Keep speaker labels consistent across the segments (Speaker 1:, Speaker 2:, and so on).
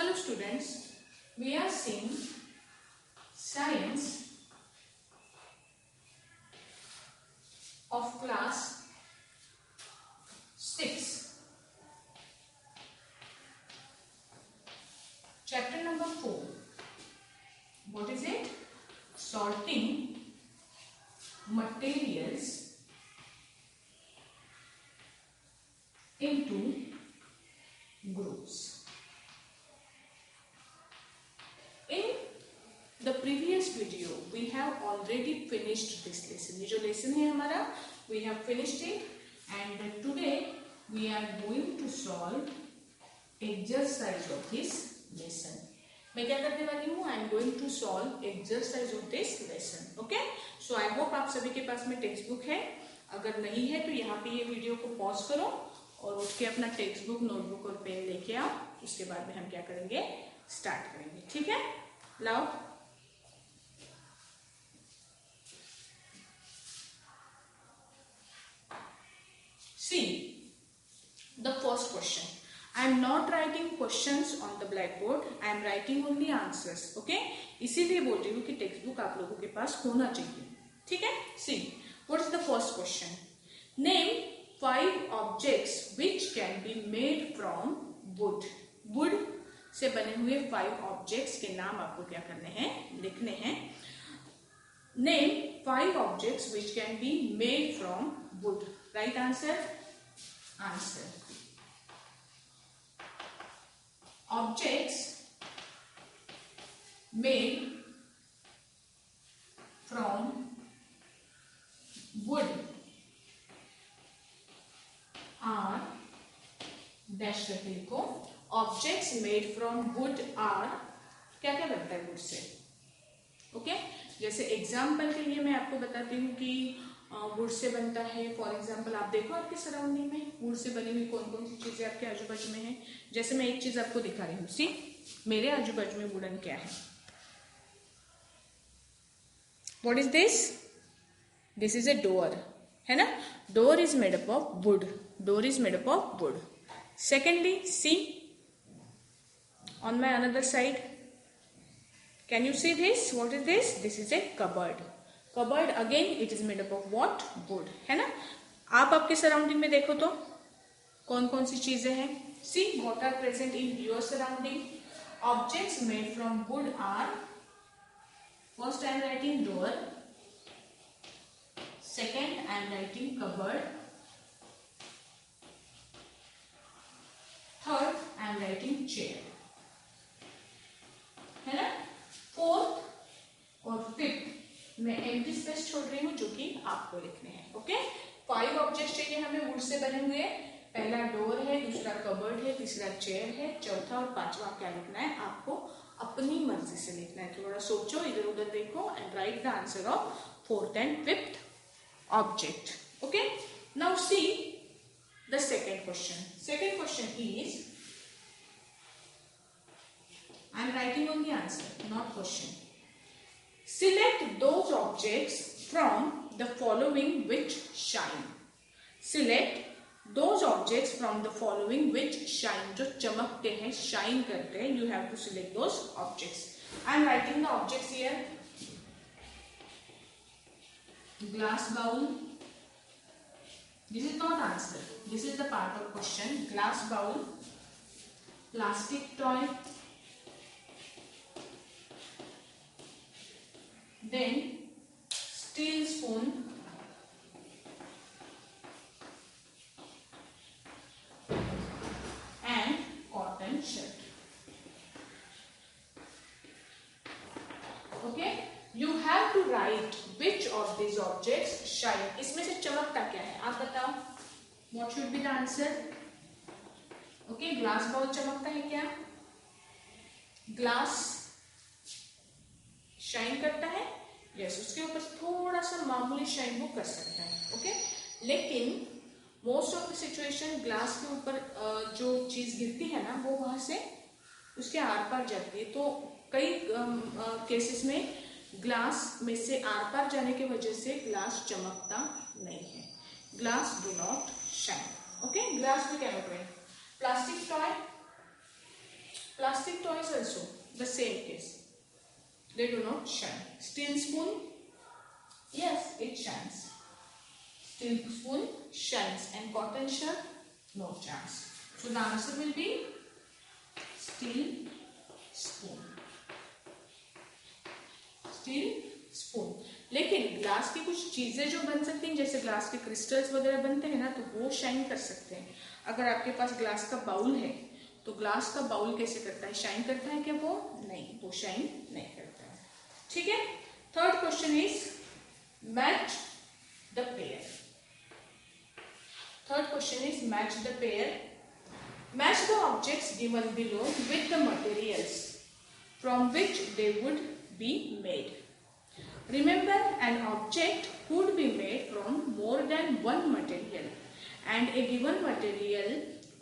Speaker 1: Hello students, we are seeing science of class 6, chapter number 4. What is it? Sorting materials into groups. In the previous video we have already finished this lesson. ये जो lesson है हमारा, we have finished it, and today we are going to solve exercise of this lesson. मैं क्या करने वाली हूँ? I am going to solve exercise of this lesson. Okay? So I hope आप सभी के पास में टेक्स्ट बुक है. अगर नहीं है तो यहाँ पे ये वीडियो को पॉज करो और उठ के अपना टेक्स्ट बुक, नोटबुक और पेन लेके आओ. उसके बाद में हम क्या करेंगे? स्टार्ट करेंगे. ठीक है? लाओ. See the first question. I am not writing questions on the blackboard. I am writing only answers. Okay? इसीलिए बोल रही हूँ कि टेक्स्ट बुक आप लोगों के पास होना चाहिए. ठीक है? See, what is the first question? Name 5 objects which can be made from wood. Wood से बने हुए 5 objects के नाम आपको क्या करने हैं? लिखने हैं. Name 5 objects which can be made from wood. Right answer? Answer. Objects made from wood are dash करके लिखो. Objects made from wood are क्या क्या बनता है wood से. ओके जैसे एग्जाम्पल के लिए मैं आपको बताती हूँ कि वुड से बनता है. फॉर एग्जाम्पल आप देखो आपके सराउंडिंग में वुड से बनी हुई कौन कौन सी चीजें आपके आजू बाजू में है. जैसे मैं एक चीज आपको दिखा रही हूँ. सी मेरे आजू बाजू में वुडन क्या है? What is this? This is a door, है ना. Door is made up of wood. Door is made up of wood. Secondly see on my another side. Can you see this? What is this? This is a cupboard. Cupboard again it is made up of what? Wood. है ना. आप आपके surrounding में देखो तो कौन कौन सी चीजें हैं. See what are present in your surrounding. Objects made from wood are, first I am writing door, second I am writing cupboard, third I am writing chair, है ना. फोर्थ और फिफ्थ में एम्प्टी स्पेस छोड़ रही हूँ जो कि आपको लिखने हैं. ओके 5 ऑब्जेक्ट चाहिए हमें वुड से बने हुए. पहला डोर है, दूसरा कबर्ड है, तीसरा चेयर है, चौथा और पांचवा क्या लिखना है? आपको अपनी मर्जी से लिखना है. थोड़ा सोचो, इधर उधर देखो and right the answer of 4th and 5th object. Okay now see the second question. Second question is, I am writing on the answer, not question. Select those objects from the following which shine. Select those objects from the following which shine. जो चमकते हैं, shine करते हैं. You have to select those objects. I am writing the objects here. Glass bowl. This is not answer. This is the part of question. Glass bowl. Plastic toy. Then steel spoon, and cotton shirt. Okay, you have to write which of these objects shine. इसमें से चमकता क्या है आप बताओ. What should be the answer? Okay, glass bowl चमकता है क्या? ग्लास शाइन करता है. यस उसके ऊपर थोड़ा सा मामूली शाइन वो कर सकता है. ओके लेकिन most of the situation glass के ऊपर जो चीज गिरती है ना वो वहां से उसके आर पार जाती है. तो कई केसेस में ग्लास में से आर पार जाने की वजह से ग्लास चमकता नहीं है. Glass do not shine. Okay glass में क्या होता है? Plastic toy Plastic toys also the same case. They do not shine. Steel spoon, yes, it shines. Steel spoon shines, and cotton shirt, no chance. So the answer will be steel spoon. Steel spoon. लेकिन glass की कुछ चीजें जो बन सकती हैं, जैसे glass के क्रिस्टल्स वगैरह बनते हैं ना, तो वो शाइन कर सकते हैं. अगर आपके पास ग्लास का बाउल है तो ग्लास का बाउल कैसे करता है, शाइन करता है क्या? वो नहीं, वो शाइन नहीं करता है. ठीक है. Third question is match the pair. Third question is match the pair. Match the objects given below with the materials from which they would be made. Remember, an object could be made from more than one material, and a given material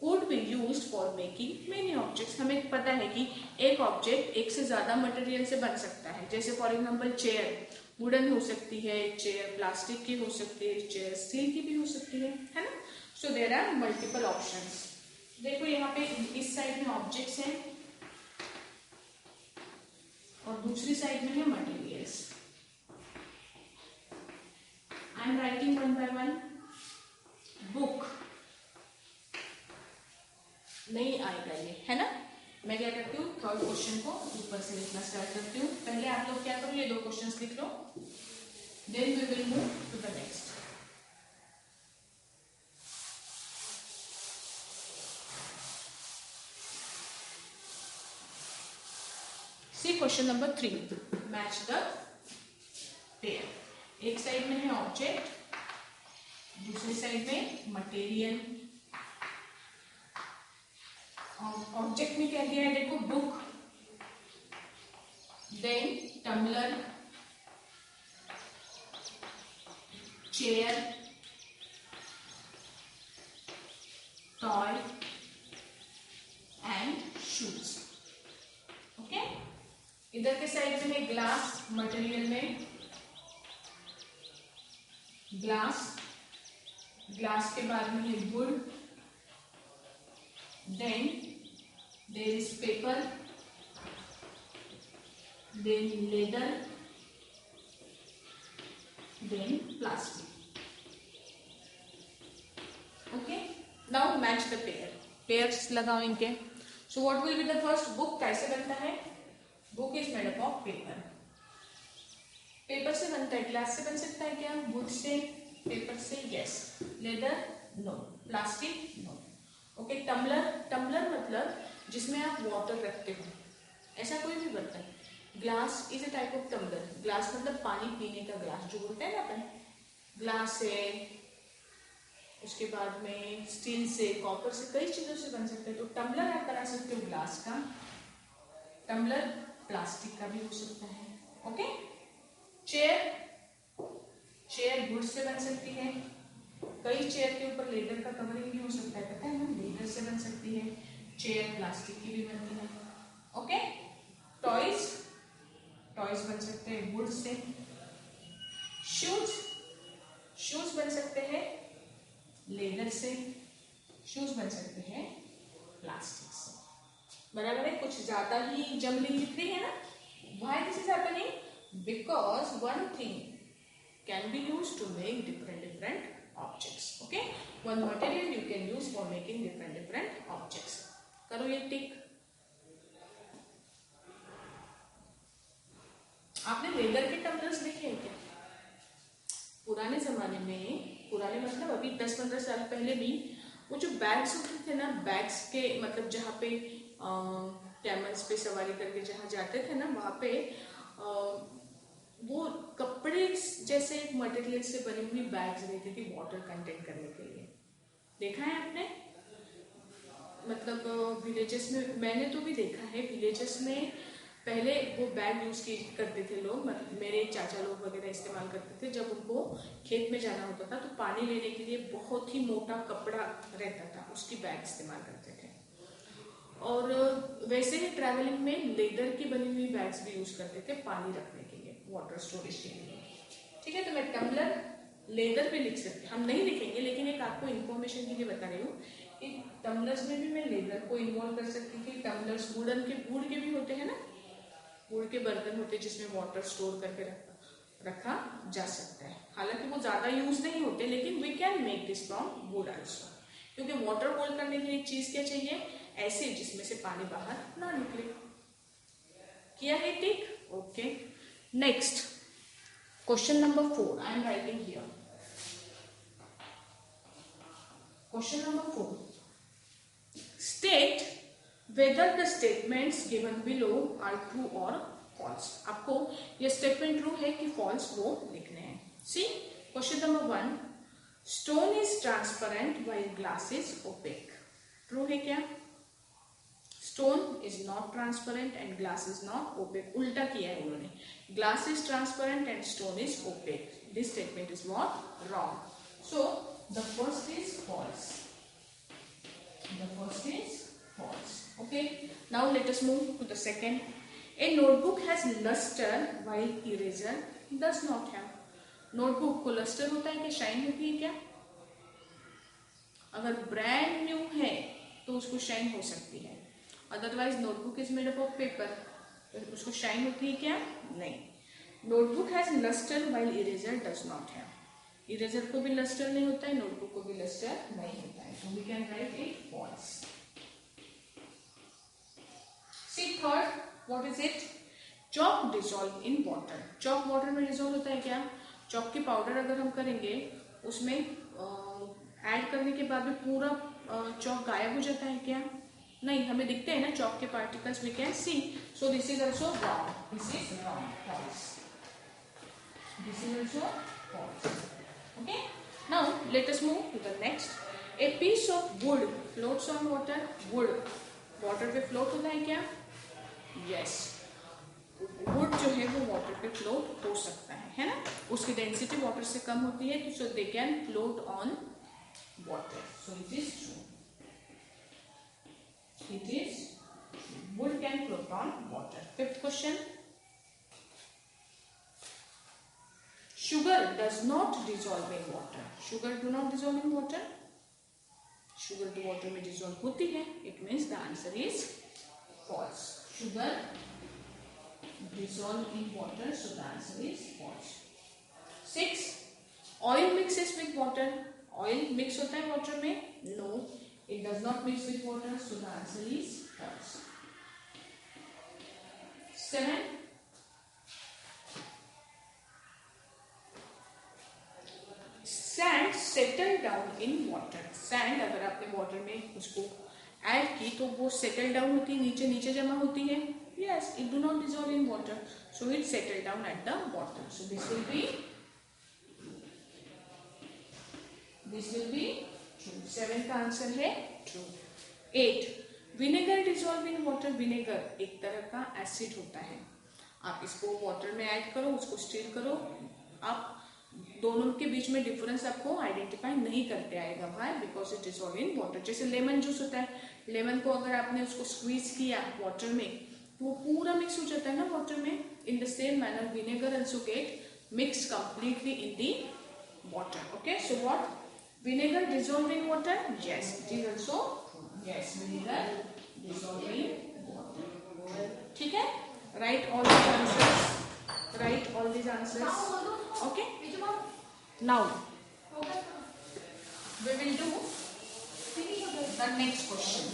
Speaker 1: could be used for making many objects. हमें पता है कि एक object एक से ज्यादा material से बन सकता है. जैसे फॉर एग्जाम्पल चेयर वुडन हो सकती है, चेयर प्लास्टिक की हो सकती है, चेयर स्टील की भी हो सकती है ना. So there are multiple options. देखो यहाँ पे इस साइड में ऑब्जेक्ट्स हैं और दूसरी साइड में है materials. I am writing one by one. Book नहीं आएगा ये, है ना. मैं क्या करती हूँ, थर्ड क्वेश्चन को ऊपर से लिखना स्टार्ट करती हूँ. पहले आप लोग क्या करो, ये दो क्वेश्चंस लिख लो, then we will move to the next. Question number 3, match the pair. एक साइड में है ऑब्जेक्ट, दूसरी साइड में मटेरियल. ऑब्जेक्ट में क्या दिया है, देखो book, then tumbler, chair, toy and shoes. Okay. इधर के साइड में है ग्लास, मटेरियल में ग्लास, ग्लास के बाद में है wood, then there is paper, then leather, then plastic. Okay. Now match the pair. Pairs लगाओ इनके. So what will be the first. Book कैसे बनता है, book is made up of paper. Paper से बनता है. ग्लास से बन सकता है क्या, वुड से, पेपर से yes. Leather no, plastic no. Okay. Tumbler, tumbler मतलब जिसमें आप वाटर रखते हो, ऐसा कोई भी बर्तन. Glass is a type of tumbler. Glass मतलब पानी पीने का ग्लास जो बोलते हैं ना अपन, ग्लास है. उसके बाद में स्टील से, कॉपर से, कई चीजों से बन सकते हैं. तो टम्बलर आप बना सकते हो ग्लास का. टम्बलर प्लास्टिक का भी हो सकता है. Okay. Chair, chair would say बन सकती है. कई चेयर के ऊपर लेदर का कवरिंग भी हो सकता है, पता है ना, लेदर से बन सकती है. चेयर प्लास्टिक की भी बनती है. ओके. टॉयज, टॉयज बन सकते हैं वुड से. शूज, शूज बन सकते हैं लेदर से. शूज बन सकते हैं प्लास्टिक से. बराबर है. कुछ ज्यादा ही जंबलिंग दिख रही है ना. Why this is happening, because one thing can be used to make different different objects. Okay, one material you can use for making different different objects. करो ये टिक. आपने लेदर के टम्बलर्स देखे हैं क्या? पुराने जमाने में, पुराने मतलब अभी 10-15 साल पहले भी, वो जो बैग्स होते थे ना, बैग्स के मतलब जहाँ पे कैमल्स पे सवारी करके जहाँ जाते थे ना, वहाँ पे वो कपड़े जैसे एक मटेरियल से बनी हुई बैग्स रहती थी वाटर कंटेन करने के लिए. देखा है आपने? मतलब विलेजेस में मैंने तो भी देखा है. विलेजेस में पहले वो बैग यूज करते थे लोग, मतलब मेरे चाचा लोग वगैरह इस्तेमाल करते थे. जब उनको खेत में जाना होता था तो पानी लेने के लिए बहुत ही मोटा कपड़ा रहता था, उसकी बैग इस्तेमाल करते थे. और वैसे ही ट्रैवलिंग में लेदर की बनी हुई बैग्स भी यूज करते थे पानी रखने के लिए, वाटर स्टोरेज के लिए. ठीक है. तो मैं टम्बलर लेदर पे लिख सकती, हम नहीं लिखेंगे, लेकिन एक आपको इन्फॉर्मेशन के लिए बता रही हूँ एक टम्बलर्स में भी मैं लेदर को इन्वॉल्व कर सकती थी। टम्बलर्स वुड के भी होते हैं ना, वुड के बर्तन होते हैं जिसमें वाटर स्टोर करके रखा जा सकता है। हालांकि वो ज्यादा यूज नहीं होते, लेकिन we can make this from wood also, क्योंकि वाटर होल्ड करने के लिए एक चीज क्या चाहिए, ऐसे जिसमें से पानी बाहर ना निकले। किया है ठीक? Okay, next question number 4 I am writing here. Question number 4, state whether the statements given below are true or false। आपको ये स्टेटमेंट ट्रू है कि फॉल्स वो लिखने हैं। See question number 1, stone is transparent while glass is opaque। True है क्या? Stone is not transparent and glass is not opaque. उल्टा किया है उन्होंने, glass is transparent and stone is opaque. This statement is what? Wrong. So the first is false, the first is false। Okay, now let us move to the second. A notebook has luster while eraser does not have। Notebook को lustre होता है क्या, shine होती है क्या? अगर brand new है तो उसको शाइन हो सकती है, otherwise notebook is made up of paper, तो उसको शाइन होती है क्या? नहीं। Notebook has lustre while eraser does not have. Eraser को भी लस्टर नहीं होता है, नोटबुक को भी लस्टर नहीं होता है, तो we can write it false. See third, what is it? Chalk dissolve in water। Chalk water में डिजोल्व होता है क्या? चॉक की पाउडर अगर हम करेंगे उसमें ऐड करने के बाद भी पूरा चॉक गायब हो जाता है क्या? नहीं, हमें दिखते हैं ना चॉक के particles, we can see. So this is also wrong, this is wrong, false, this is also false. Okay, now let us move to the next. A piece of wood floats on water. Wood water पे float होता है क्या? Yes, would जो है वो water पे float हो सकता है ना? उसकी डेंसिटी वाटर से कम होती है, तो so they can float on water, so it is true, it is wood can float on water. Fifth question, sugar does not dissolve in water. Sugar do not dissolve in water. Sugar तो water में dissolve होती है, it means the answer is false. Sugar dissolve in water, so the answer is false। 6, oil mixes with water। oil mix होता है water में? No, it does not mix with water, so the answer is false। 7, sand settle down in water। sand अगर आपने water में उसको add की तो वो सेटल डाउन होती है, नीचे नीचे जमा होती है। yes, it do not dissolve in water, so it settle down at the bottom, so this will be true। 7 का आंसर है true. 8, vinegar dissolve in water. Vinegar एक तरह का एसिड होता है, आप इसको वाटर में ऐड करो, उसको स्टीर करो, आप दोनों के बीच में डिफरेंस आपको आइडेंटिफाई नहीं करते आएगा भाई, because it dissolve in water. जैसे लेमन जूस होता है, लेमन को अगर आपने उसको स्क्वीज किया वाटर में तो वो पूरा मिक्स हो जाता है ना वाटर में। In the same manner vinegar also get mix completely in the water. Okay, so what, vinegar dissolve in water? Yes, it is also yes, vinegar dissolve in water. ठीक है, right all these answers, right all these answers. Okay, now we will do the next question।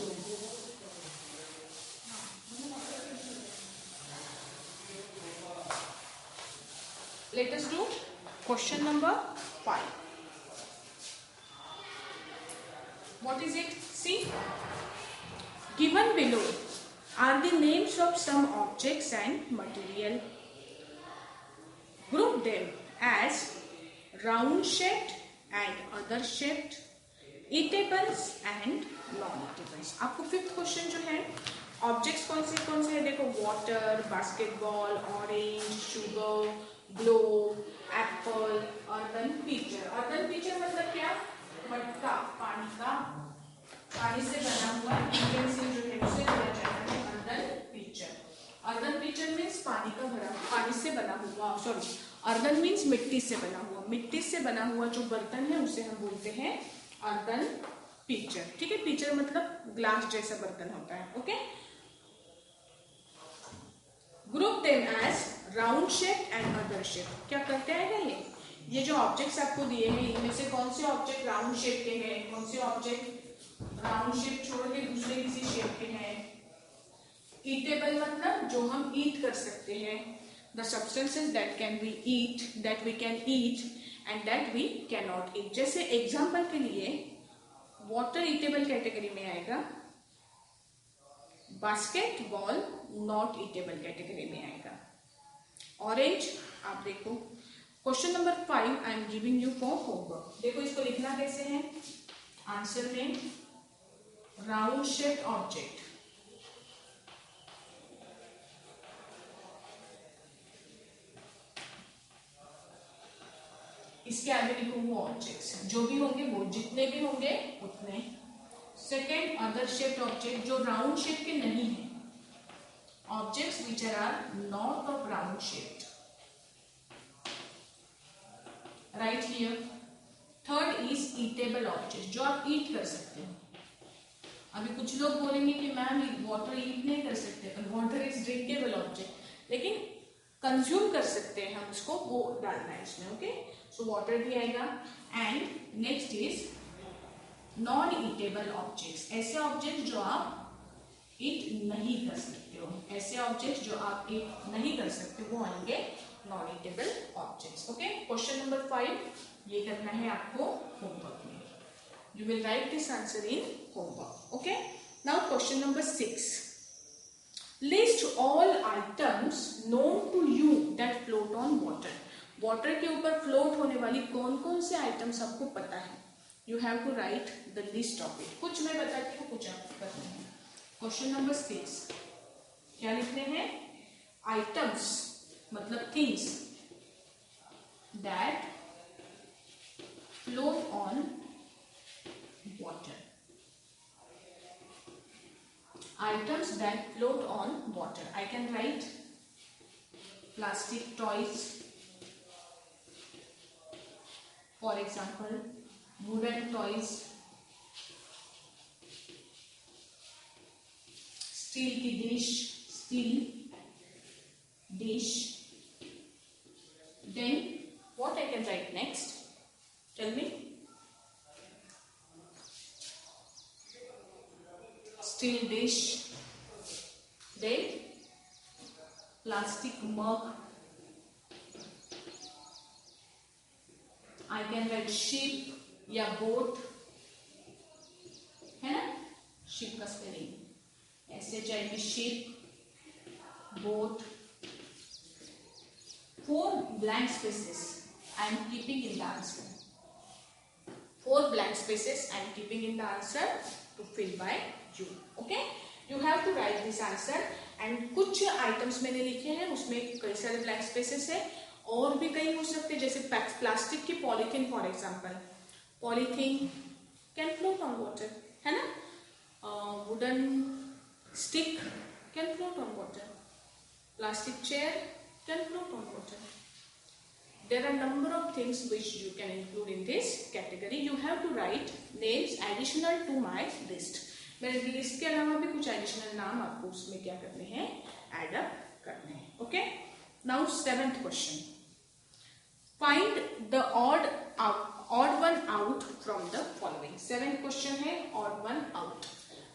Speaker 1: let us do question number 5। what is it? See, given below are the names of some objects and material। group them as round shaped and other shaped, eatables and non eatables. आपको fifth question जो है, objects कौन से है देखो, water, basketball, orange, sugar, globe, apple, earthen pitcher. Earthen pitcher मतलब क्या? मटका, पानी का, पानी से बना हुआ यूटेंसिल जो है उसे बोला जाता है earthen pitcher. Earthen pitcher means पानी का भरा, पानी से बना हुआ, सॉरी, अर्दन मीन्स मिट्टी से बना हुआ, मिट्टी से बना हुआ जो बर्तन है उसे हम बोलते हैं अर्दन पिक्चर, ठीक है। पिक्चर मतलब ग्लास जैसा बर्तन होता है, okay. Group them as round shape and other shape. क्या करते हैं ये जो ऑब्जेक्ट्स आपको दिए हैं इनमें से कौन से ऑब्जेक्ट राउंड शेप के हैं, कौन से ऑब्जेक्ट राउंड शेप छोड़ के दूसरे किसी शेप के हैं। ईटेबल मतलब जो हम ईट कर सकते हैं, the substances that can be eat, that we can eat and that we can not eat. जैसे एग्जाम्पल के लिए वाटर ईटेबल कैटेगरी में आएगा, बास्केटबॉल नॉट ईटेबल कैटेगरी में आएगा। ऑरेंज, आप देखो question number 5 I am giving you for homework. देखो इसको लिखना कैसे है, आंसर में राउंड शेप ऑब्जेक्ट, इसके आगे लिखो वो ऑब्जेक्ट्स जो भी होंगे, वो जितने भी होंगे उतने। सेकेंड, अदर शेप्ड ऑब्जेक्ट जो राउंड शेप के नहीं है, objects which are not of round shaped, right here. Third is eatable object जो आप ईट कर सकते हो। अभी कुछ लोग बोलेंगे कि मैम वाटर ईट नहीं कर सकते, पर वाटर इज ड्रिंकेबल ऑब्जेक्ट, लेकिन कंज्यूम कर सकते हैं हम उसको, वो डालना है इसमें, ओके। सो वाटर भी आएगा। And next is non eatable objects, ऐसे ऑब्जेक्ट जो आप ईट नहीं कर सकते हो, ऐसे ऑब्जेक्ट जो आप ईट नहीं कर सकते वो आएंगे non eatable objects, okay. Question number 5 ये करना है आपको होमवर्क में, you will write this answer in homework, okay. Now question number 6, list all items known to you that float on water. Water के ऊपर फ्लोट होने वाली कौन कौन से आइटम्स आपको पता है, you have to write the list of it. कुछ मैं बताती हूँ, कुछ आपको करना है। क्वेश्चन नंबर 6 क्या लिखने हैं, आइटम्स मतलब things that float on water, items that float on water. I can write plastic toys, for example wooden toys, steel की dish, steel dish. Then what I can write next, tell me, steel dish, then plastic mug, I can write ship या boat, है ना, ship का spelling ऐसे जाएगी, ship, boat। 4 blank spaces I am keeping in the answer, 4 blank spaces I am keeping in the answer to fill by you, okay। You have to write this answer and कुछ items मैंने लिखे हैं उसमें कई सारे blank spaces है, और भी कई हो सकते हैं, जैसे प्लास्टिक की polythene, for example polythene can float on water, है ना। Wooden stick can float on water, plastic chair can float on water. There are number of things which you can include in this category. You have to write names additional to my list. मेरे list के अलावा भी कुछ additional नाम आपको उसमें क्या करने हैं, एड अप करने हैं, okay. Now 7th question, find the odd one out from the following. 7th question है odd one out,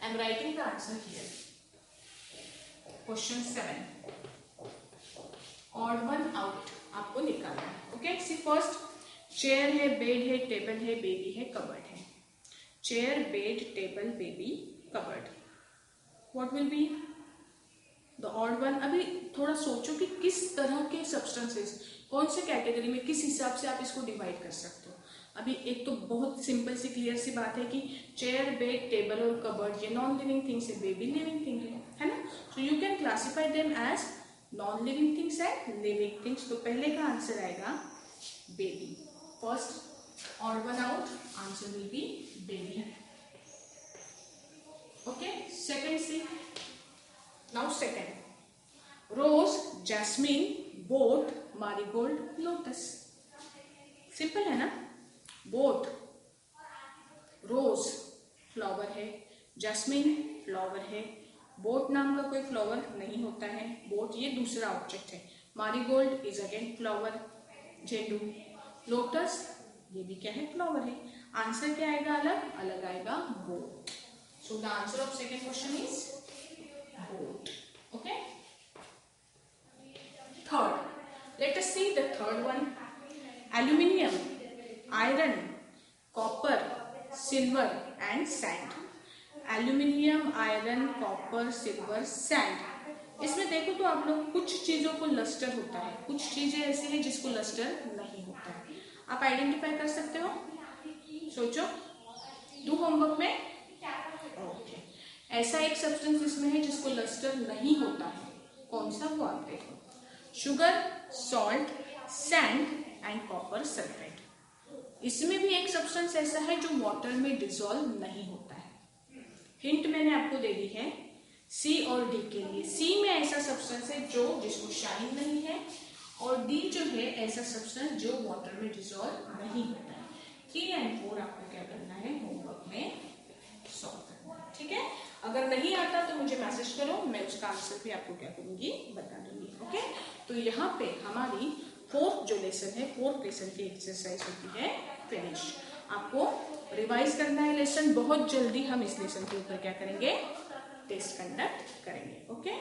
Speaker 1: I am writing the answer here. Question 7, odd one out आपको निकालना है, ओके। सी फर्स्ट, चेयर है, bed है, table है, baby है, cupboard है। Chair, bed, table, baby, cupboard, what will be the odd one. अभी थोड़ा सोचो कि किस तरह के सब्सटेंसेस, कौन से कैटेगरी में, किस हिसाब से आप इसको डिवाइड कर सकते हो। अभी एक तो बहुत सिंपल सी क्लियर सी बात है कि चेयर, बेड, टेबल और कबर्ड ये नॉन लिविंग थिंग्स है, बेबी लिविंग थिंग है ना। So you can classify them as non living things and living things. तो पहले का आंसर आएगा baby, first odd one out, answer will be baby, okay. Second see, now second, rose, jasmine, boat, marigold, lotus. Simple है ना, boat, rose, flower है, jasmine flower है, boat नाम का कोई फ्लावर नहीं होता है, बोट ये दूसरा ऑब्जेक्ट है, मारीगोल्ड इज अगेन फ्लावर, जेंडू, लोटस ये भी क्या है, फ्लावर है। आंसर क्या आएगा, अलग अलग आएगा, boat. So the answer of second question is boat. Okay, third, let us see the third one, aluminium, iron, copper, silver and sand. Aluminium, iron, copper, silver, sand. इसमें देखो तो आप लोग कुछ चीजों को लस्टर होता है, कुछ चीजें ऐसी हैं जिसको लस्टर नहीं होता है। आप आइडेंटिफाई कर सकते हो, सोचो, डू होमवर्क में। ओके, ऐसा एक सब्सटेंस इसमें है जिसको लस्टर नहीं होता है, कौन सा, वो आप देखो, sugar, salt, sand and copper sulphate. इसमें भी एक सब्सटेंस ऐसा है जो वाटर में डिसॉल्व नहीं होता है। हिंट मैंने आपको दे दी है सी और डी के लिए। सी में ऐसा सब्सटेंस है जो जिसको शाइन नहीं है, और डी जो है ऐसा सब्सटेंस जो वाटर में डिसॉल्व नहीं होता है। 3 एंड 4 आपको क्या करना है, होमवर्क में सॉल्व करना है, ठीक है। अगर नहीं आता तो मुझे मैसेज करो, मैं उसका आंसर भी आपको क्या करूंगी, बता दूंगी। ओके, तो यहाँ पे हमारी फोर्थ जो लेसन है, फोर्थ लेसन की एक्सरसाइज होती है फिनिश। आपको रिवाइज करना है लेसन, बहुत जल्दी हम इस लेसन के ऊपर क्या करेंगे, टेस्ट कंडक्ट करेंगे। ओके।